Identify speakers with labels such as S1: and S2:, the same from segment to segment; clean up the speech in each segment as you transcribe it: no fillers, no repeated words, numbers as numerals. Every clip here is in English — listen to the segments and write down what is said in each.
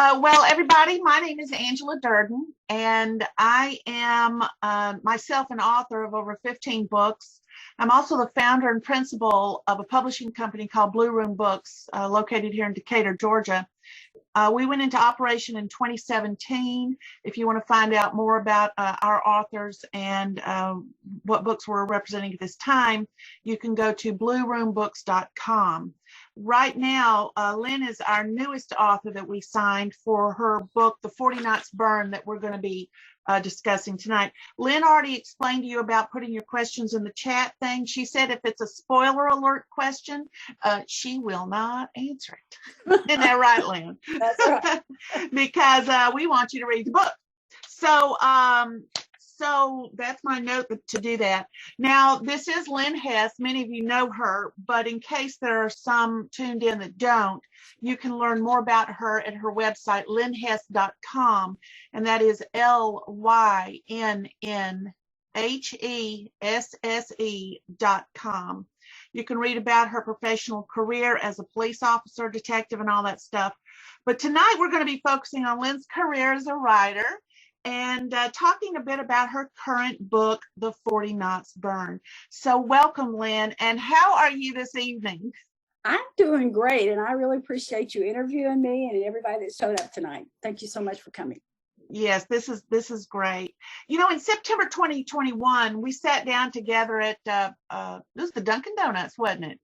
S1: Well, everybody, my name is Angela Durden, and I am myself an author of over 15 books. I'm also the founder and principal of a publishing company called Blue Room Books, located here in Decatur, Georgia. We went into operation in 2017. If you want to find out more about our authors and what books we're representing at this time, you can go to blueroombooks.com. Right now, Lynn is our newest author that we signed for her book, The 40 Knots Burn, that we're going to be discussing tonight. Lynn already explained to you about putting your questions in the chat thing. She said if it's a spoiler alert question, she will not answer it. Isn't that right, Lynn?
S2: That's right.
S1: Because we want you to read the book. So that's my note to do that. Now, this is Lynn Hesse. Many of you know her, but in case there are some tuned in that don't, you can learn more about her at her website, lynnhesse.com, and that is lynnhesse.com. You can read about her professional career as a police officer, detective, and all that stuff. But tonight we're going to be focusing on Lynn's career as a writer and talking a bit about her current book, The 40 Knots Burn. So welcome, Lynn, and how are you this evening?
S2: I'm doing great, and I really appreciate you interviewing me and everybody that showed up tonight. Thank you so much for coming.
S1: Yes, this is great. You know, in September 2021, we sat down together at it was the Dunkin' Donuts, wasn't it?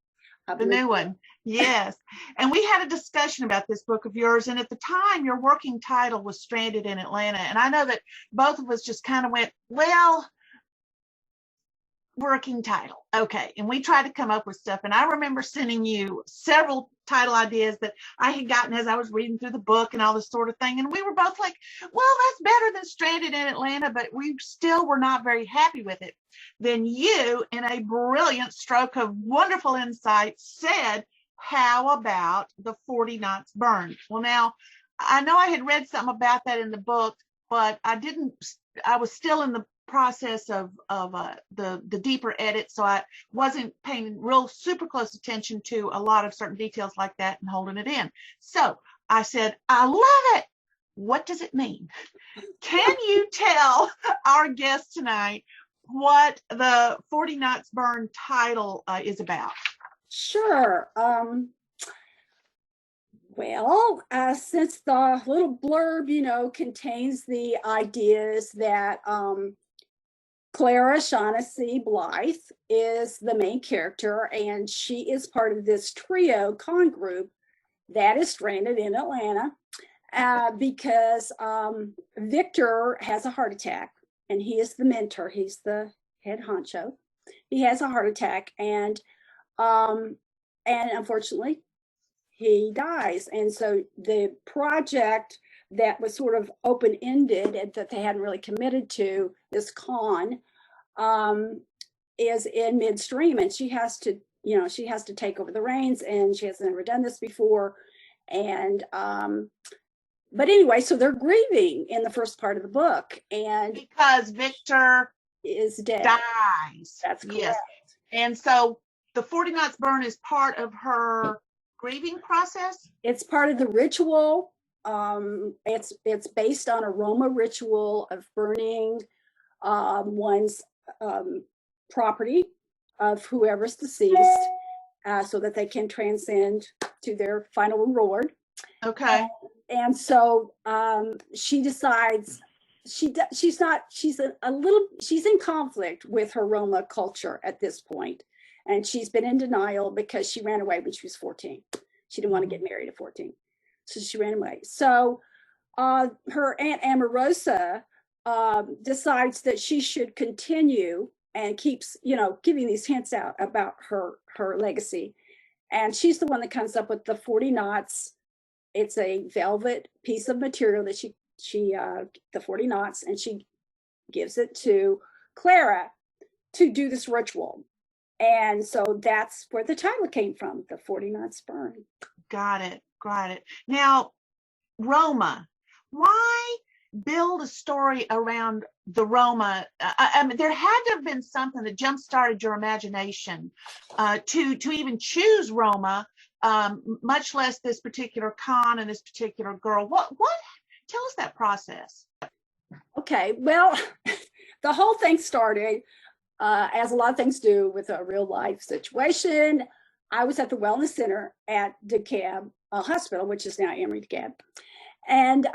S1: The new one. Yes. And we had a discussion about this book of yours. And at the time, your working title was Stranded in Atlanta. And I know that both of us just kind of went, well, working title. Okay. And we tried to come up with stuff. And I remember sending you several title ideas that I had gotten as I was reading through the book and all this sort of thing. And we were both like, well, that's better than Stranded in Atlanta, but we still were not very happy with it. Then you, in a brilliant stroke of wonderful insight, said, how about The 40 Knots Burn? Well, now, I know I had read something about that in the book, but I was still in the process of the deeper edit, so I wasn't paying real super close attention to a lot of certain details like that and holding it in. So I said, I love it. What does it mean? Can you tell our guest tonight what the 40 Knots Burn title is about?
S2: Sure. Well, since the little blurb, contains the ideas that Clara Shaughnessy Blythe is the main character, and she is part of this trio con group that is stranded in Atlanta because Victor has a heart attack, and he is the mentor. He's the head honcho. He has a heart attack, and unfortunately, he dies. And so the project that was sort of open-ended and that they hadn't really committed to, this con, is in midstream, and she has to take over the reins, and she has never done this before. And but anyway, so they're grieving in the first part of the book, and
S1: because Victor
S2: is dead,
S1: dies.
S2: That's correct.
S1: Yes. And so the 40 Knots Burn is part of her grieving process.
S2: It's part of the ritual. It's based on a Roma ritual of burning one's property of whoever's deceased, so that they can transcend to their final reward.
S1: Okay.
S2: And so she decides she's in conflict with her Roma culture at this point, and she's been in denial because she ran away when she was 14. She didn't want to get married at 14, so she ran away. So her Aunt Amorosa decides that she should continue and keeps, giving these hints out about her legacy. And she's the one that comes up with the 40 knots. It's a velvet piece of material that she the 40 knots, and she gives it to Clara to do this ritual. And so that's where the title came from, The 40 Knots Burn.
S1: Got it. Now, Roma, why build a story around the Roma? I mean, there had to have been something that jump started your imagination to even choose Roma, much less this particular con and this particular girl. What? Tell us that process.
S2: Okay, well, the whole thing started, as a lot of things do, with a real life situation. I was at the wellness center at DeKalb Hospital, which is now Emory DeKalb. And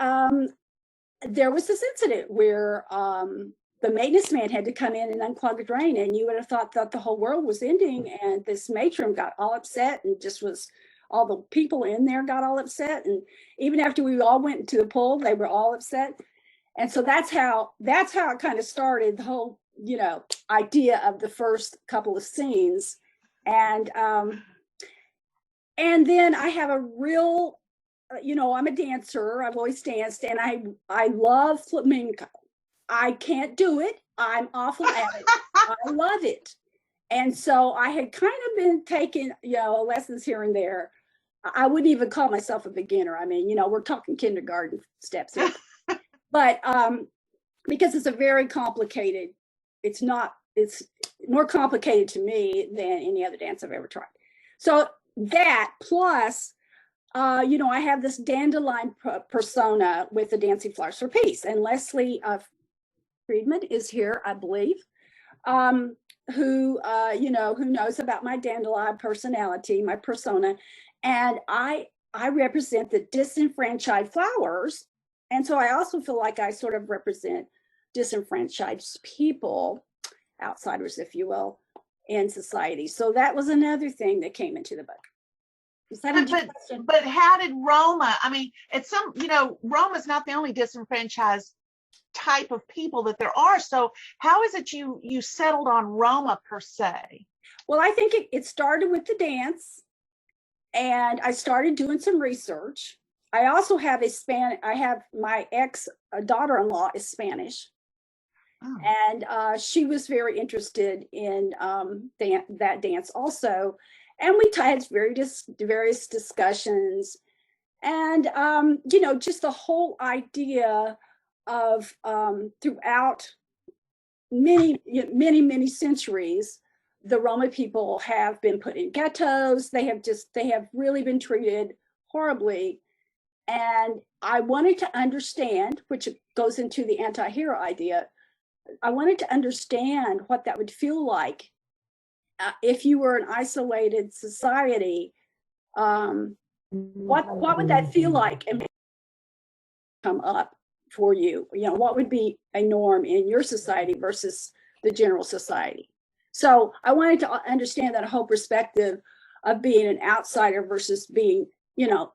S2: there was this incident where the maintenance man had to come in and unclog the drain, and you would have thought that the whole world was ending. And this matron got all upset, and just was, all the people in there got all upset. And even after we all went to the pool, they were all upset. And so that's how it kind of started, the whole, you know, idea of the first couple of scenes. And then I have a real, you know, I'm a dancer. I've always danced, and I love flamenco. I can't do it. I'm awful at it. I love it. And so I had kind of been taking, you know, lessons here and there. I wouldn't even call myself a beginner. I mean, you know, we're talking kindergarten steps here. But because it's a very complicated, it's more complicated to me than any other dance I've ever tried. So that plus, you know, I have this dandelion persona with the Dancing Flowers for Peace. And Leslie Friedman is here, I believe, who, you know, who knows about my dandelion personality, my persona. And I represent the disenfranchised flowers. And so I also feel like I sort of represent disenfranchised people, outsiders, if you will, in society. So that was another thing that came into the book.
S1: But how did Roma, I mean, it's some, you know, Roma's not the only disenfranchised type of people that there are. So how is it you settled on Roma per se?
S2: Well, I think it started with the dance, and I started doing some research. I also have I have my daughter-in-law is Spanish. Oh. And she was very interested in that dance also. And we had various discussions, and, you know, just the whole idea of throughout many centuries, the Roma people have been put in ghettos. They have really been treated horribly. And I wanted to understand, which goes into the anti-hero idea. I wanted to understand what that would feel like if you were an isolated society. What would that feel like, and come up for you? You know, what would be a norm in your society versus the general society? So I wanted to understand that whole perspective of being an outsider versus being, you know,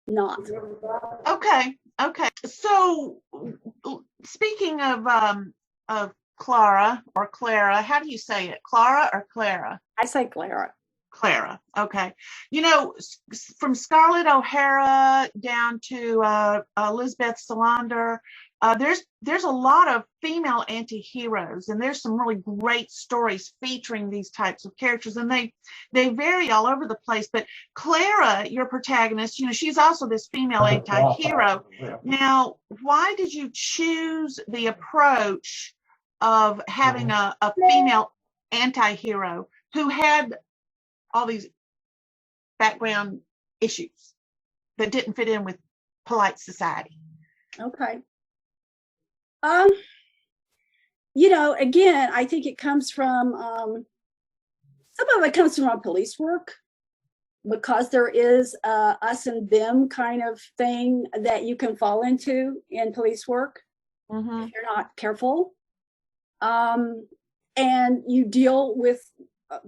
S2: not.
S1: Okay. So speaking of Clara or Clara, how do you say it? Clara or Clara?
S2: I say Clara.
S1: Clara. Okay. You know, from Scarlett O'Hara down to Elizabeth Salander, there's a lot of female anti-heroes, and there's some really great stories featuring these types of characters, and they vary all over the place. But Clara, your protagonist, you know, she's also this female anti-hero. Now, why did you choose the approach of having a female anti-hero who had all these background issues that didn't fit in with polite society?
S2: Okay. You know, again, I think it comes from, some of it comes from our police work, because there is us and them kind of thing that you can fall into in police work if you're not careful. And you deal with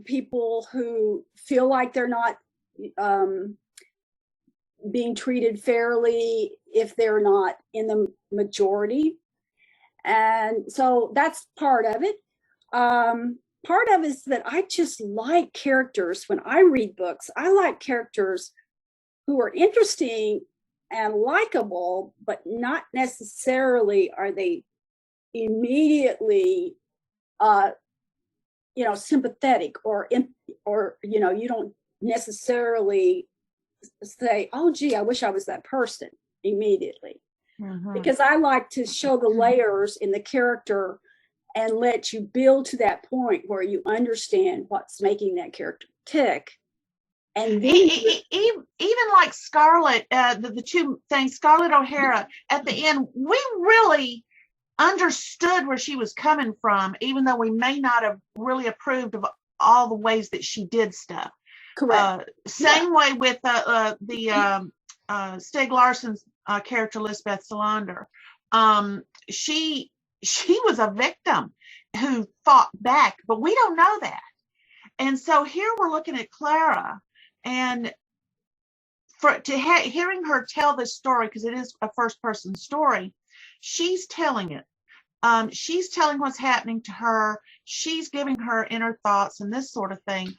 S2: people who feel like they're not being treated fairly if they're not in the majority. And so that's part of it. Part of it is that I just like characters. When I read books, I like characters who are interesting and likable, but not necessarily are they immediately you know, sympathetic, or you know, you don't necessarily say, oh gee, I wish I was that person immediately. because I like to show the layers in the character and let you build to that point where you understand what's making that character tick. And then
S1: even like Scarlett, the two things, Scarlett O'Hara at the end, we really understood where she was coming from, even though we may not have really approved of all the ways that she did stuff.
S2: Correct.
S1: Same way with the Stieg Larsson's character, Lisbeth Salander. She was a victim who fought back, but we don't know that. And so here we're looking at Clara, and hearing her tell this story, because it is a first person story, she's telling it. She's telling what's happening to her. She's giving her inner thoughts and this sort of thing.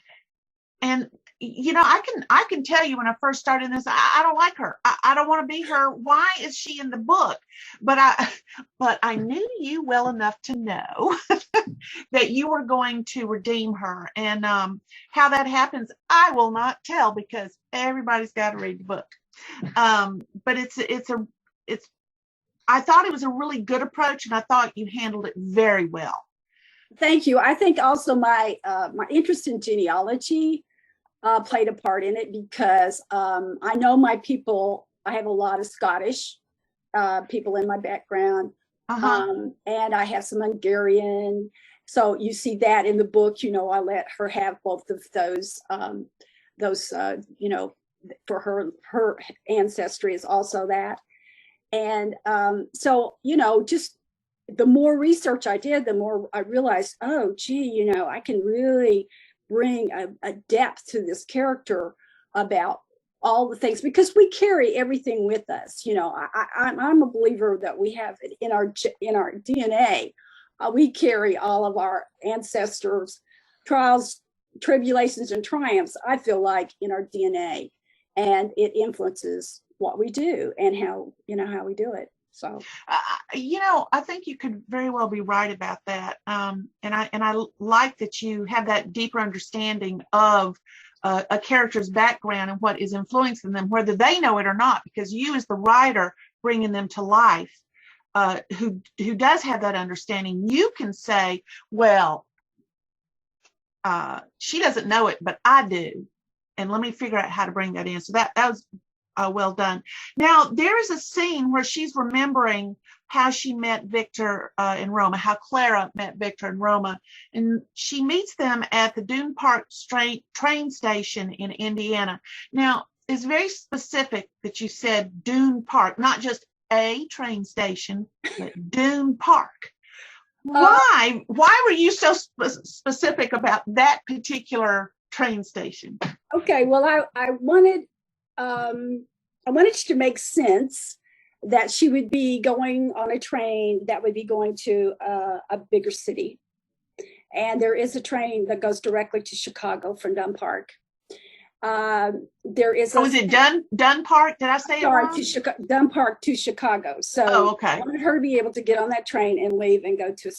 S1: And you know, I can tell you when I first started this, I don't like her. I don't want to be her. Why is she in the book? But I knew you well enough to know that you were going to redeem her. And how that happens, I will not tell, because everybody's got to read the book. But I thought it was a really good approach, and I thought you handled it very well.
S2: Thank you. I think also my interest in genealogy played a part in it, because I know my people. I have a lot of Scottish people in my background, and I have some Hungarian. So you see that in the book. You know, I let her have both of those. You know, for her ancestry is also that. And so, you know, just the more research I did, the more I realized, oh, gee, you know, I can really bring a depth to this character about all the things, because we carry everything with us. You know, I'm a believer that we have it in our DNA. We carry all of our ancestors' trials, tribulations, and triumphs, I feel like, in our DNA, and it influences what we do and how we do it. So,
S1: you know, I think you could very well be right about that. And I like that you have that deeper understanding of a character's background and what is influencing them, whether they know it or not, because you, as the writer, bringing them to life, who does have that understanding, you can say, well, she doesn't know it, but I do. And let me figure out how to bring that in. So that was well done. Now, there is a scene where she's remembering how she met Victor in Roma, how Clara met Victor in Roma. And she meets them at the Dune Park train station in Indiana. Now, it's very specific that you said Dune Park, not just a train station, but Dune Park. Why were you so specific about that particular train station?
S2: Okay, well, I wanted it to make sense that she would be going on a train that would be going to a bigger city. And there is a train that goes directly to Chicago from Dun Park. There is
S1: is it Dun Park? Did I say it wrong?
S2: Dun Park to Chicago. So
S1: okay.
S2: I wanted her to be able to get on that train and leave and go to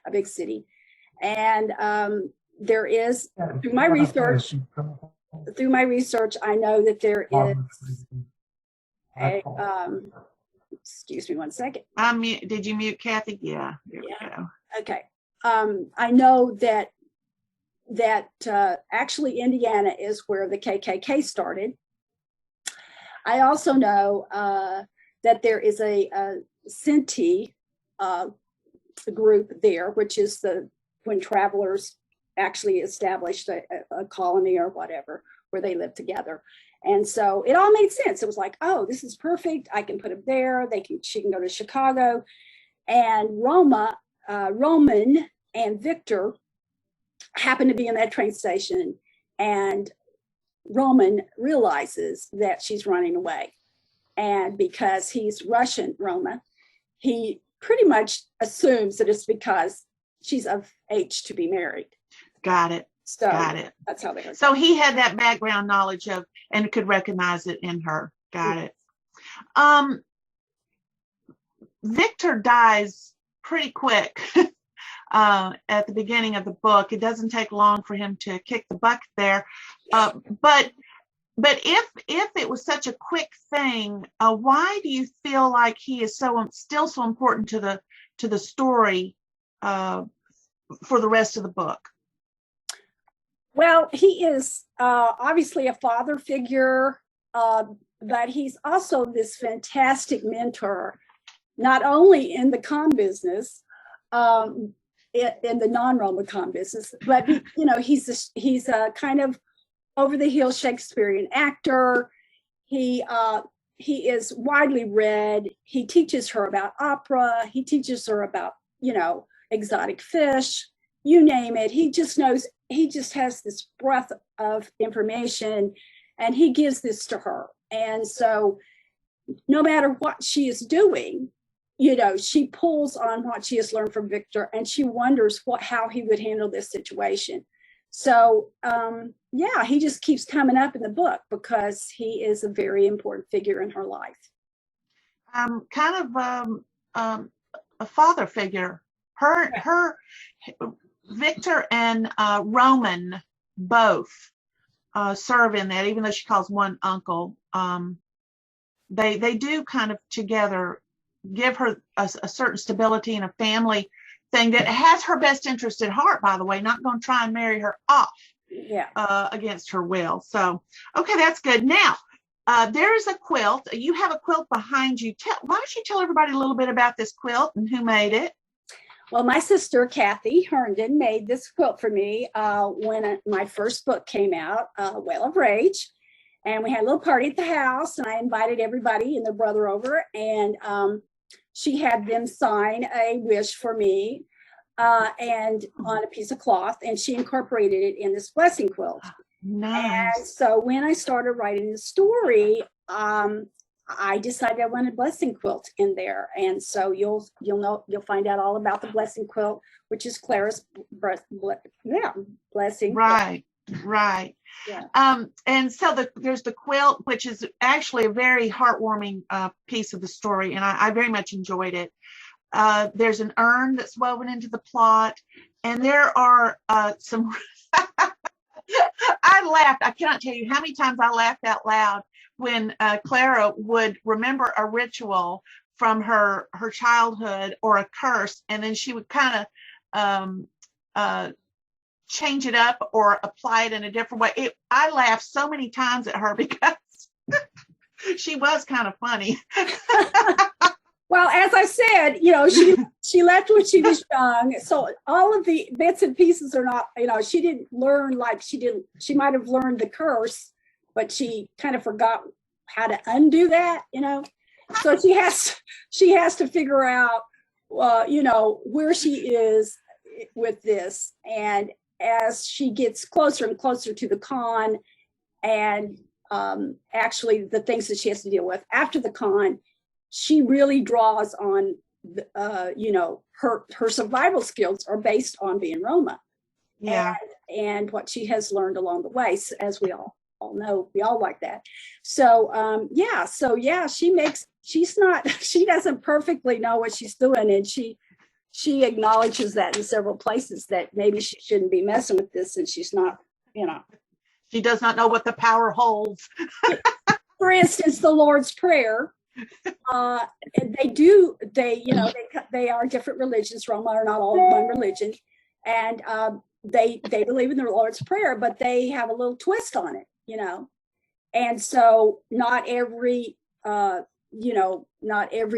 S2: a big city. And there is, through my research, I know that there is excuse me one second.
S1: Did you mute Kathy? Yeah. There we go.
S2: Okay. I know that actually Indiana is where the KKK started. I also know that there is a Sinti group there, which is when travelers actually established a colony or whatever, where they live together. And so it all made sense. It was like, oh, this is perfect. I can put them there. She can go to Chicago. And Roman and Victor happen to be in that train station. And Roman realizes that she's running away. And because he's Russian, Roma, he pretty much assumes that it's because she's of age to be married.
S1: Got it.
S2: So
S1: got it.
S2: That's how they are.
S1: So he had that background knowledge of and could recognize it in her. Got it. Victor dies pretty quick at the beginning of the book. It doesn't take long for him to kick the bucket there. But if it was such a quick thing, thing. Why do you feel like he is still so important to the story for the rest of the book?
S2: Well, he is obviously a father figure, but he's also this fantastic mentor, not only in the con business, in the non-Roma con business, but he's a kind of over the hill Shakespearean actor. He is widely read. He teaches her about opera. He teaches her about exotic fish. You name it. He just knows. He just has this breadth of information, and he gives this to her. And so, no matter what she is doing, she pulls on what she has learned from Victor, and she wonders how he would handle this situation. So, he just keeps coming up in the book because he is a very important figure in her life.
S1: Kind of a father figure. Her Victor and Roman both serve in that, even though she calls one uncle. They do kind of together give her a certain stability and a family thing that has her best interest at heart, by the way, not going to try and marry her off against her will. So, okay, that's good. Now, there is a quilt. You have a quilt behind you. Why don't you tell everybody a little bit about this quilt and who made it?
S2: Well, my sister, Kathy Herndon, made this quilt for me when my first book came out, Well of Rage. And we had a little party at the house, and I invited everybody and their brother over, and she had them sign a wish for me and on a piece of cloth, and she incorporated it in this blessing quilt.
S1: Nice.
S2: And so when I started writing the story, I decided I wanted blessing quilt in there, and so you'll find out all about the blessing quilt, which is Clara's blessing.
S1: Right. Yeah. And so there's the quilt, which is actually a very heartwarming piece of the story, and I very much enjoyed it. There's an urn that's woven into the plot, and there are some. I laughed. I cannot tell you how many times I laughed out loud when Clara would remember a ritual from her childhood or a curse, and then she would kind of change it up or apply it in a different way. I laughed so many times at her because she was kind of funny.
S2: Well, as I said, she left when she was young, so all of the bits and pieces are not, she didn't learn she might have learned the curse, but she kind of forgot how to undo that, so she has to figure out, where she is with this. And as she gets closer and closer to the con, and actually the things that she has to deal with after the con, she really draws on, her survival skills are based on being Roma, and what she has learned along the way, as we all know, we all like that. So she doesn't perfectly know what she's doing, and she acknowledges that in several places, that maybe she shouldn't be messing with this, and she's not,
S1: she does not know what the power holds.
S2: For instance, the Lord's Prayer. They are different religions. Roma are not all one religion, and they believe in the Lord's Prayer, but they have a little twist on it, and so not every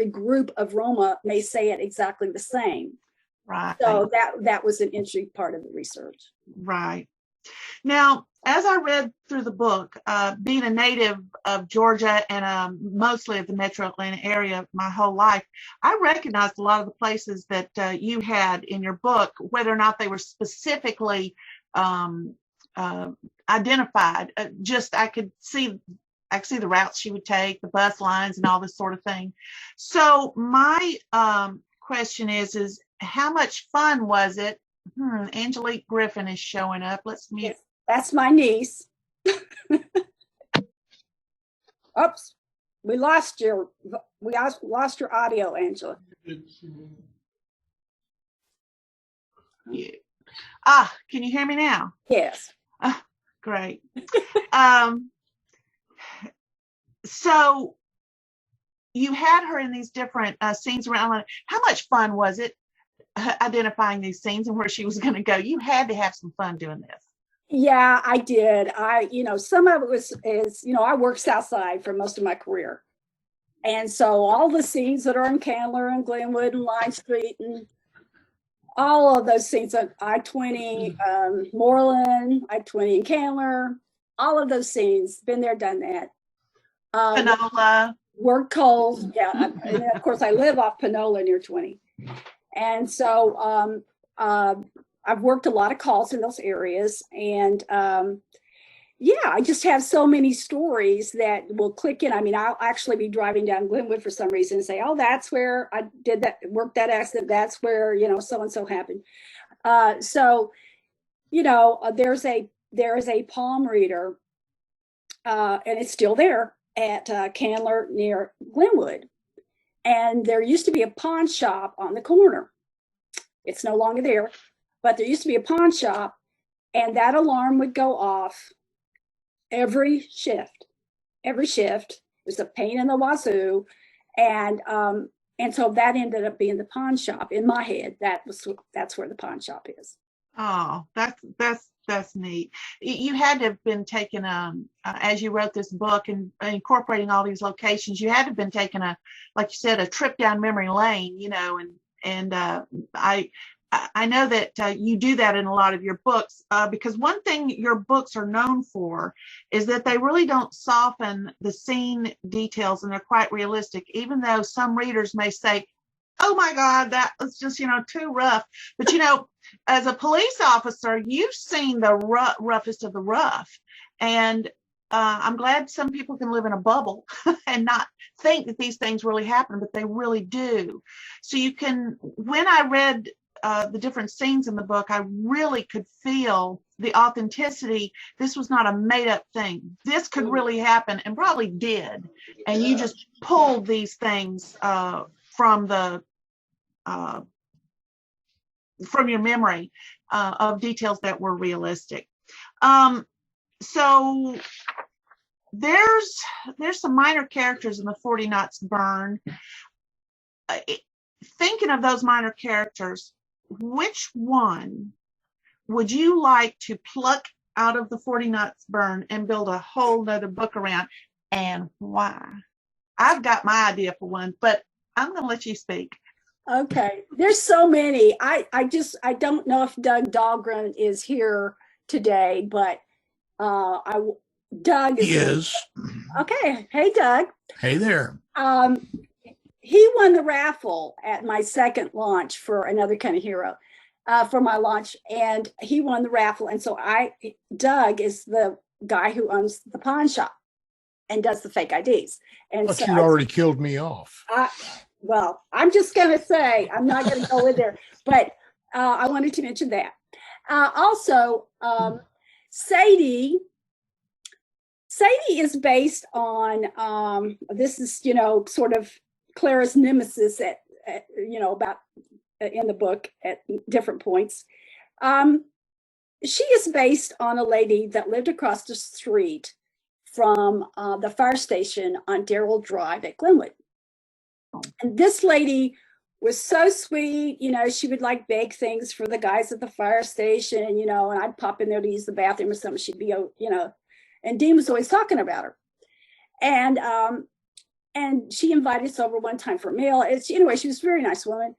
S2: group of Roma may say it exactly the same.
S1: Right.
S2: So that was an interesting part of the research.
S1: Right. Now, as I read through the book, being a native of Georgia and mostly of the metro Atlanta area my whole life, I recognized a lot of the places that you had in your book, whether or not they were specifically identified. I could see the routes she would take, the bus lines, and all this sort of thing. So my question is how much fun was it? Angelique Griffin is showing up. Let's mute.
S2: Yes, that's my niece. Oops, we lost your audio, Angela.
S1: Yeah. Can you hear me now?
S2: Yes.
S1: Great. So you had her in these different scenes around. How much fun was it identifying these scenes and where she was going to go? You had to have some fun doing this.
S2: Yeah, I did. Some of it is, I worked South Side for most of my career. And so all the scenes that are in Candler and Glenwood and Line Street and all of those scenes at I-20, Moreland, I-20 and Candler, all of those scenes, been there, done that.
S1: Panola.
S2: Worked Coles, yeah. And of course, I live off Panola near 20. And so I've worked a lot of calls in those areas. And I just have so many stories that will click in. I mean, I'll actually be driving down Glenwood for some reason and say, oh, that's where I did that, worked that accident. That's where, so-and-so happened. There's a palm reader, and it's still there at Candler near Glenwood. And there used to be a pawn shop on the corner. It's no longer there, but there used to be a pawn shop, and that alarm would go off every shift. It was a pain in the wazoo. And so that ended up being the pawn shop in my head. That's where the pawn shop is.
S1: Oh, that's neat. You had to have been taking as you wrote this book and incorporating all these locations, you had to have been taking like you said, a trip down memory lane, and I know that you do that in a lot of your books, because one thing your books are known for is that they really don't soften the scene details, and they're quite realistic, even though some readers may say, oh my God, that was just, too rough. But, as a police officer, you've seen the roughest of the rough. And I'm glad some people can live in a bubble and not think that these things really happen, but they really do. So when I read the different scenes in the book, I really could feel the authenticity. This was not a made up thing. This could really happen, and probably did. And you just pulled these things from your memory of details that were realistic. So there's some minor characters in the 40 Knots Burn. Thinking of those minor characters, which one would you like to pluck out of the 40 Knots Burn and build a whole nother book around, and why? I've got my idea for one, but I'm going to let you speak.
S2: Okay. There's so many. I don't know if Doug Dahlgren is here today, but Doug
S3: is.
S2: Okay. Hey, Doug.
S3: Hey there.
S2: He won the raffle at my second launch for Another Kind of Hero, for my launch, and he won the raffle. And so Doug is the guy who owns the pawn shop and does the fake IDs. And
S3: But
S2: so
S3: you'd already killed me off.
S2: Well, I'm just going to say, I'm not going to go in there, but I wanted to mention that. Also, Sadie is based on, this is, sort of Clara's nemesis about in the book at different points. She is based on a lady that lived across the street from the fire station on Darrell Drive at Glenwood. And this lady was so sweet, she would like bake things for the guys at the fire station, and I'd pop in there to use the bathroom or something. She'd be, and Dean was always talking about her. And she invited us over one time for a meal. Anyway, she was a very nice woman.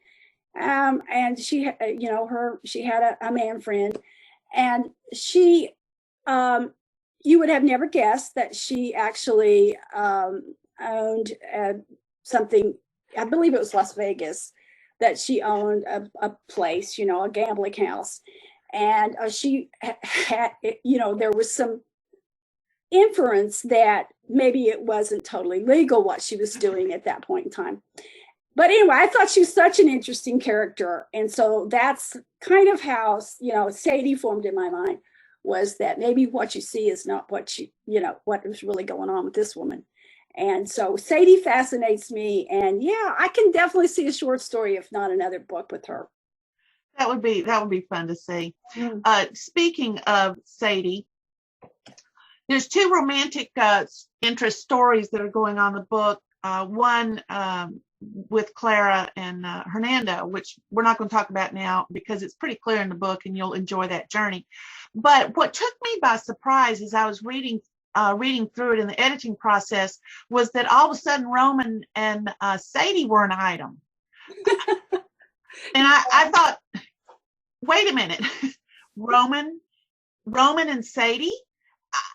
S2: And she, she had a man friend, and she, you would have never guessed that she actually owned something. I believe it was Las Vegas, that she owned a place, a gambling house. And she had, there was some inference that maybe it wasn't totally legal what she was doing at that point in time. But anyway, I thought she was such an interesting character. And so that's kind of how, Sadie formed in my mind, was that maybe what you see is not what what was really going on with this woman. And so Sadie fascinates me, and I can definitely see a short story, if not another book, with her.
S1: That would be fun to see. Speaking of Sadie, there's two romantic interest stories that are going on in the book. one with Clara and Hernando, which we're not going to talk about now because it's pretty clear in the book and you'll enjoy that journey. But what took me by surprise as I was reading through it in the editing process was that all of a sudden Roman and Sadie were an item. And I thought, wait a minute, Roman and Sadie?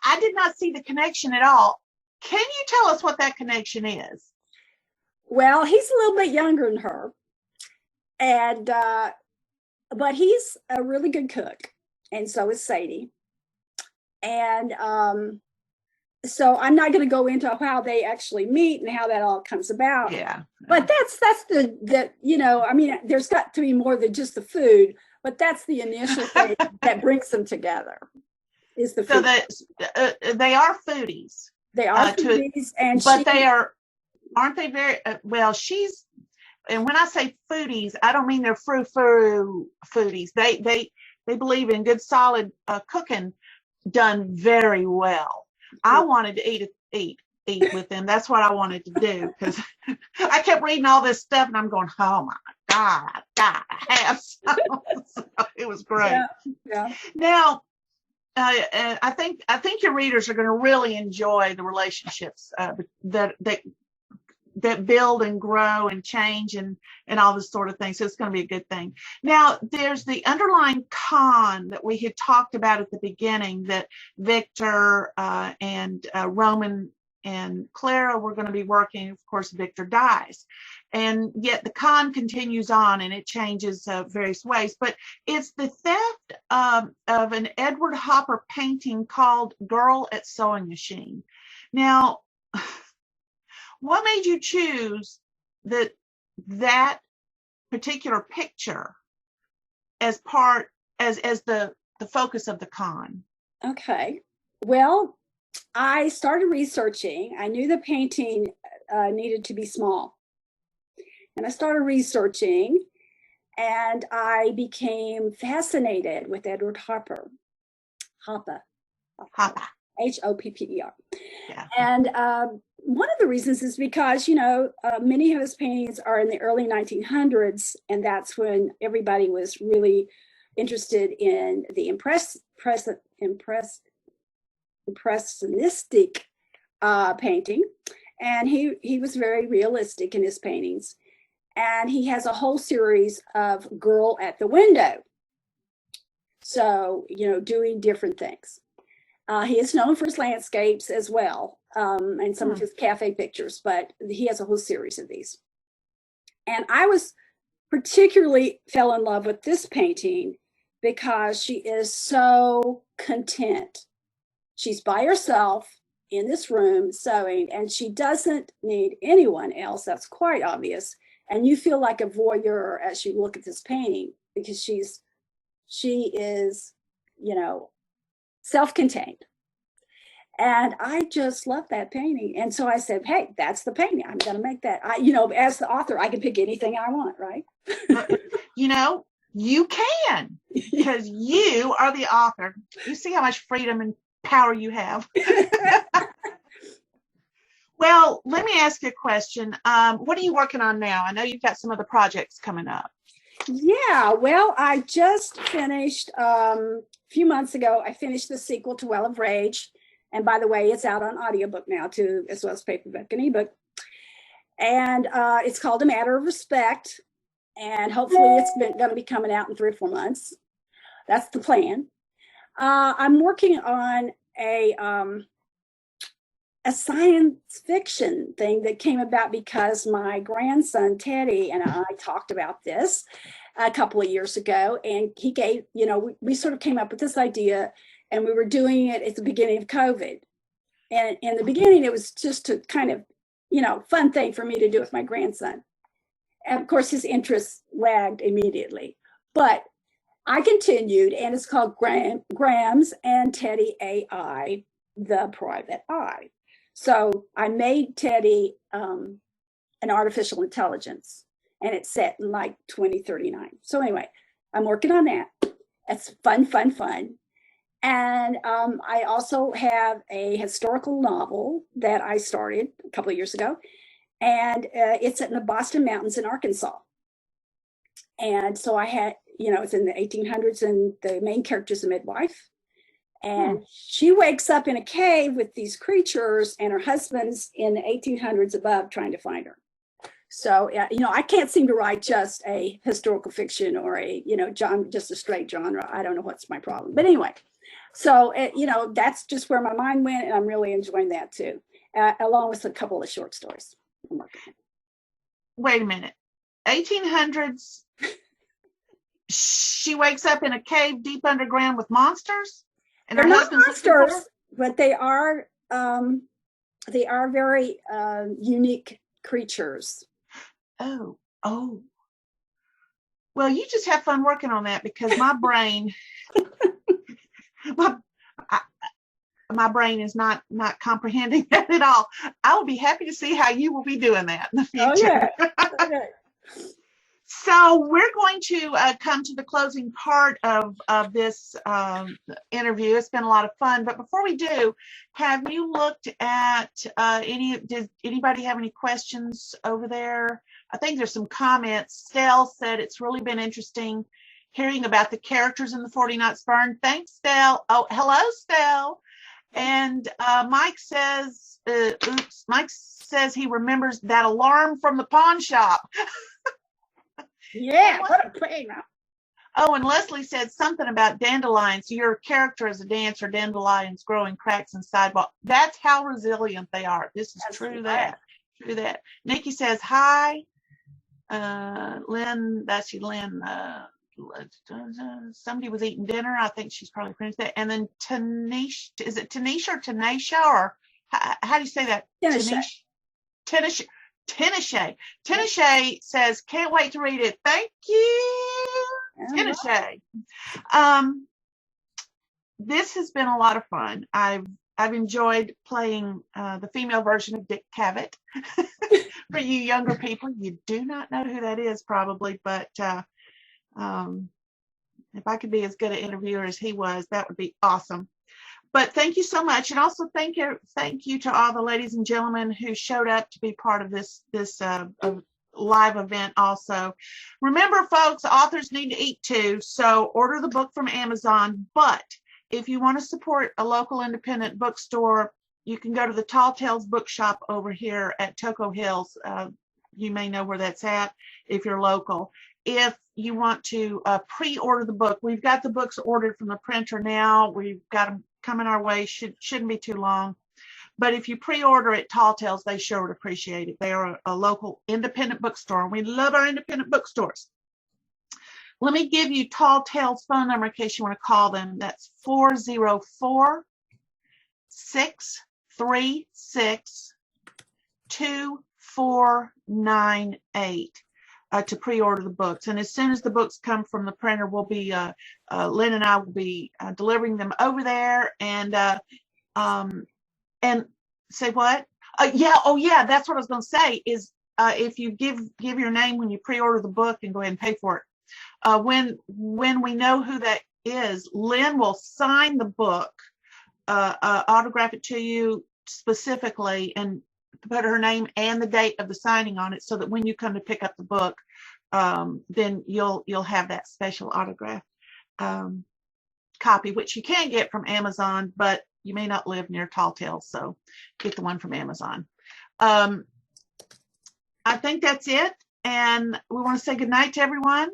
S1: I did not see the connection at all. Can you tell us what that connection is?
S2: Well, he's a little bit younger than her, and but he's a really good cook, and so is Sadie. And so I'm not going to go into how they actually meet and how that all comes about.
S1: Yeah.
S2: But that's the you know, I mean, there's got to be more than just the food, but that's the initial thing that brings them together. Is the food.
S1: So they are foodies.
S2: They are foodies,
S1: but they aren't they very well? And when I say foodies, I don't mean they're frou-frou foodies. They believe in good solid cooking done very well. I wanted to eat with them. That's what I wanted to do because I kept reading all this stuff and I'm going, oh my God, I have some. So it was great.
S2: Yeah.
S1: Now, I think your readers are going to really enjoy the relationships that build and grow and change and all this sort of thing. So it's going to be a good thing. Now, there's the underlying con that we had talked about at the beginning that Victor and Roman and Clara were going to be working. Of course, Victor dies. And yet the con continues on and it changes various ways. But it's the theft of an Edward Hopper painting called Girl at Sewing Machine. Now, what made you choose that particular picture as the focus of the con?
S2: Okay. Well, I started researching. I knew the painting needed to be small. And I started researching and I became fascinated with Edward Hopper. Hopper. Hopper.
S1: Yeah.
S2: And one of the reasons is because, many of his paintings are in the early 1900s, and that's when everybody was really interested in the impressionistic painting. And he was very realistic in his paintings. And he has a whole series of Girl at the Window. So, doing different things. He is known for his landscapes as well, and some of his cafe pictures, but he has a whole series of these. And I particularly fell in love with this painting because she is so content. She's by herself in this room sewing, and she doesn't need anyone else. That's quite obvious. And you feel like a voyeur as you look at this painting because she is, self-contained. And I just love that painting. And so I said, hey, that's the painting. I'm going to make that. As the author, I can pick anything I want, right?
S1: You can, because you are the author. You see how much freedom and power you have. Well, let me ask you a question. What are you working on now? I know you've got some other projects coming up.
S2: Yeah, well, I just finished, a few months ago, I finished the sequel to Well of Rage. And by the way, it's out on audiobook now too, as well as paperback and ebook. And it's called A Matter of Respect. And hopefully it's going to be coming out in 3 or 4 months. That's the plan. I'm working on a science fiction thing that came about because my grandson, Teddy, and I talked about this a couple of years ago. And he gave, we sort of came up with this idea, and we were doing it at the beginning of COVID. And in the beginning, it was just a kind of, fun thing for me to do with my grandson. And of course, his interest lagged immediately. But I continued, and it's called Grams and Teddy AI, the Private Eye. So I made Teddy an artificial intelligence, and it's set in like 2039. So anyway, I'm working on that. It's fun. And I also have a historical novel that I started a couple of years ago. And it's in the Boston Mountains in Arkansas. And so I had, it's in the 1800s, and the main character is a midwife. And she wakes up in a cave with these creatures, and her husband's in the 1800s above trying to find her. So, I can't seem to write just a historical fiction or just a straight genre. I don't know what's my problem. But anyway, so, that's just where my mind went, and I'm really enjoying that too, along with a couple of short stories.
S1: Wait a minute. 1800s, she wakes up in a cave deep underground with monsters? And
S2: they're not monsters, but they are very unique creatures.
S1: Oh. Well, you just have fun working on that, because my brain, my brain is not comprehending that at all. I will be happy to see how you will be doing that in the future.
S2: Oh, yeah. Okay.
S1: So we're going to come to the closing part of this interview. It's been a lot of fun. But before we do, have you looked at does anybody have any questions over there? I think there's some comments. Stell said it's really been interesting hearing about the characters in the 40 Knots Burn. Thanks, Stell. Oh, hello, Stell. And Mike says, Mike says he remembers that alarm from the pawn shop.
S2: Yeah, what a play now.
S1: Oh, and Leslie said something about dandelions. Your character is a dancer, dandelions growing cracks in sidewalk. That's how resilient they are. This is true that. True that. Nikki says, hi. Lynn, that's you, Lynn. Somebody was eating dinner. I think she's probably finished that. And then Tanisha, is it Tanisha or Tanisha, or how do you say that? Tanisha. Tanisha says, can't wait to read it. Thank you, Tanisha. This has been a lot of fun. I've enjoyed playing the female version of Dick Cavett. For you younger people, you do not know who that is probably, but if I could be as good an interviewer as he was, that would be awesome. But thank you so much. And also thank you to all the ladies and gentlemen who showed up to be part of this live event also. Remember, folks, authors need to eat too, so order the book from Amazon. But if you want to support a local independent bookstore, you can go to the Tall Tales Bookshop over here at Toco Hills. You may know where that's at if you're local. If you want to pre-order the book, we've got the books ordered from the printer now. We've got them coming our way. Shouldn't be too long. But if you pre-order at Tall Tales, they sure would appreciate it. They are a local independent bookstore, and we love our independent bookstores. Let me give you Tall Tales' phone number in case you want to call them. That's 404-636-2498 to pre-order the books. And as soon as the books come from the printer, we'll be Lynn and I will be delivering them over there. And say what? Yeah, that's what I was going to say. Is if you give your name when you pre-order the book and go ahead and pay for it. When we know who that is, Lynn will sign the book, autograph it to you specifically, and put her name and the date of the signing on it, so that when you come to pick up the book, then you'll have that special autograph copy, which you can get from Amazon, but you may not live near Tall Tales, so get the one from Amazon. I think that's it, and we want to say good night to everyone,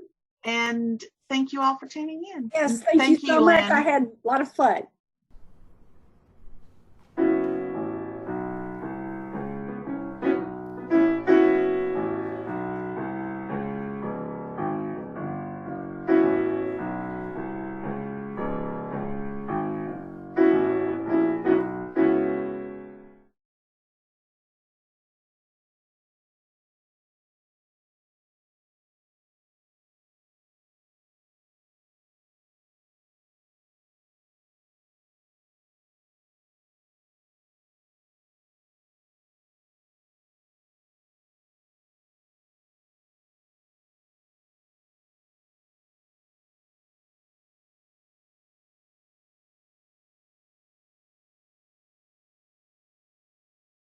S1: and thank you all for tuning in.
S2: Yes, thank you so much.
S1: Lynn.
S2: I had a lot of fun.